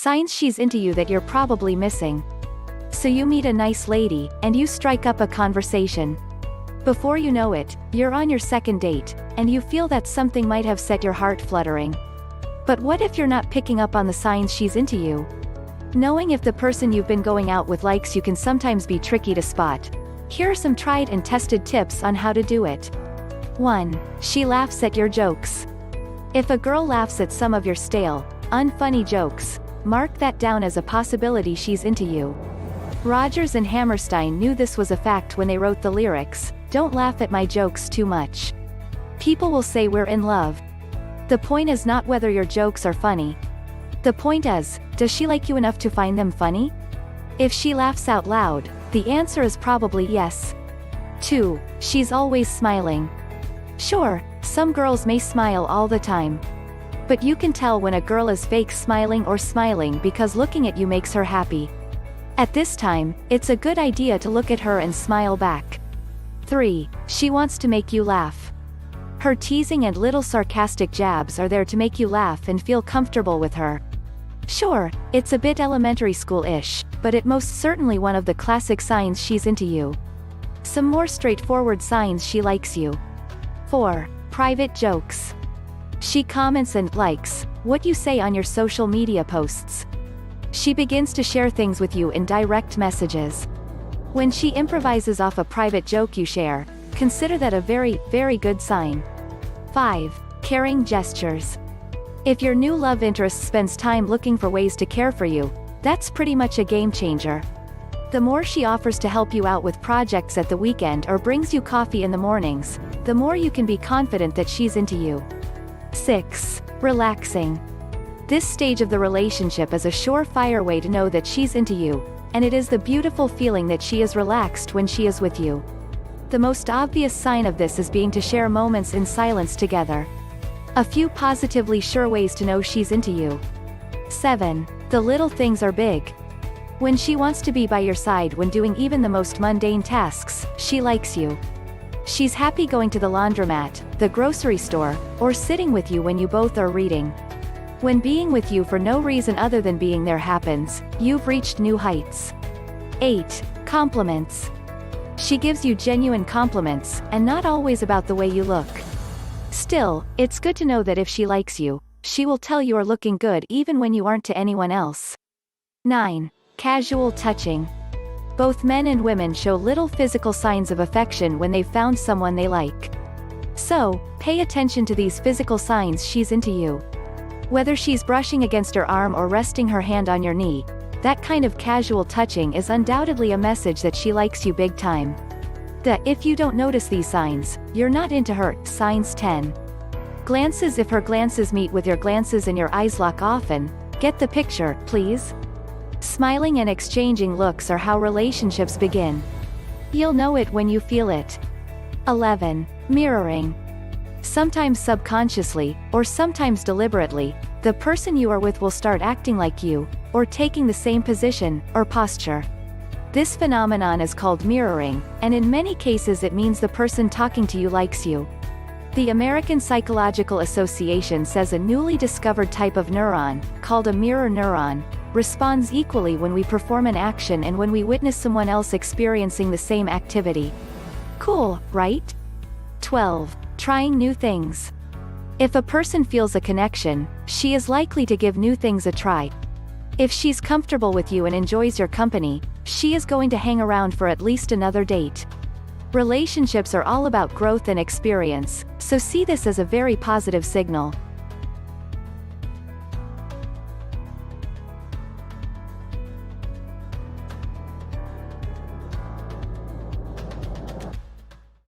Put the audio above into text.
Signs she's into you that you're probably missing. So you meet a nice lady, and you strike up a conversation. Before you know it, you're on your second date, and you feel that something might have set your heart fluttering. But what if you're not picking up on the signs she's into you? Knowing if the person you've been going out with likes you can sometimes be tricky to spot. Here are some tried and tested tips on how to do it. 1. She laughs at your jokes. If a girl laughs at some of your stale, unfunny jokes, mark that down as a possibility she's into you. Rodgers and Hammerstein knew this was a fact when they wrote the lyrics, "Don't laugh at my jokes too much. People will say we're in love." The point is not whether your jokes are funny. The point is, does she like you enough to find them funny? If she laughs out loud, the answer is probably yes. 2. She's always smiling. Sure, some girls may smile all the time. But you can tell when a girl is fake smiling or smiling because looking at you makes her happy. At this time, it's a good idea to look at her and smile back. 3. She wants to make you laugh. Her teasing and little sarcastic jabs are there to make you laugh and feel comfortable with her. Sure, it's a bit elementary school-ish, but it most certainly one of the classic signs she's into you. Some more straightforward signs she likes you. 4. Private jokes. She comments and likes what you say on your social media posts. She begins to share things with you in direct messages. When she improvises off a private joke you share, consider that a very, very good sign. 5. Caring gestures. If your new love interest spends time looking for ways to care for you, that's pretty much a game changer. The more she offers to help you out with projects at the weekend or brings you coffee in the mornings, the more you can be confident that she's into you. 6. Relaxing. This stage of the relationship is a surefire way to know that she's into you, and it is the beautiful feeling that she is relaxed when she is with you. The most obvious sign of this is being to share moments in silence together. A few positively sure ways to know she's into you. 7. The little things are big. When she wants to be by your side when doing even the most mundane tasks, she likes you. She's happy going to the laundromat, the grocery store, or sitting with you when you both are reading. When being with you for no reason other than being there happens, you've reached new heights. 8. Compliments. She gives you genuine compliments, and not always about the way you look. Still, it's good to know that if she likes you, she will tell you are looking good even when you aren't to anyone else. 9. Casual touching. Both men and women show little physical signs of affection when they've found someone they like. So, pay attention to these physical signs she's into you. Whether she's brushing against your arm or resting her hand on your knee, that kind of casual touching is undoubtedly a message that she likes you big time. If you don't notice these signs, you're not into her. Signs 10. Glances. If her glances meet with your glances and your eyes lock often, get the picture, please? Smiling and exchanging looks are how relationships begin. You'll know it when you feel it. 11. Mirroring. Sometimes subconsciously, or sometimes deliberately, the person you are with will start acting like you, or taking the same position, or posture. This phenomenon is called mirroring, and in many cases it means the person talking to you likes you. The American Psychological Association says a newly discovered type of neuron, called a mirror neuron, responds equally when we perform an action and when we witness someone else experiencing the same activity. Cool, right? 12. Trying new things. If a person feels a connection, she is likely to give new things a try. If she's comfortable with you and enjoys your company, she is going to hang around for at least another date. Relationships are all about growth and experience, so see this as a very positive signal.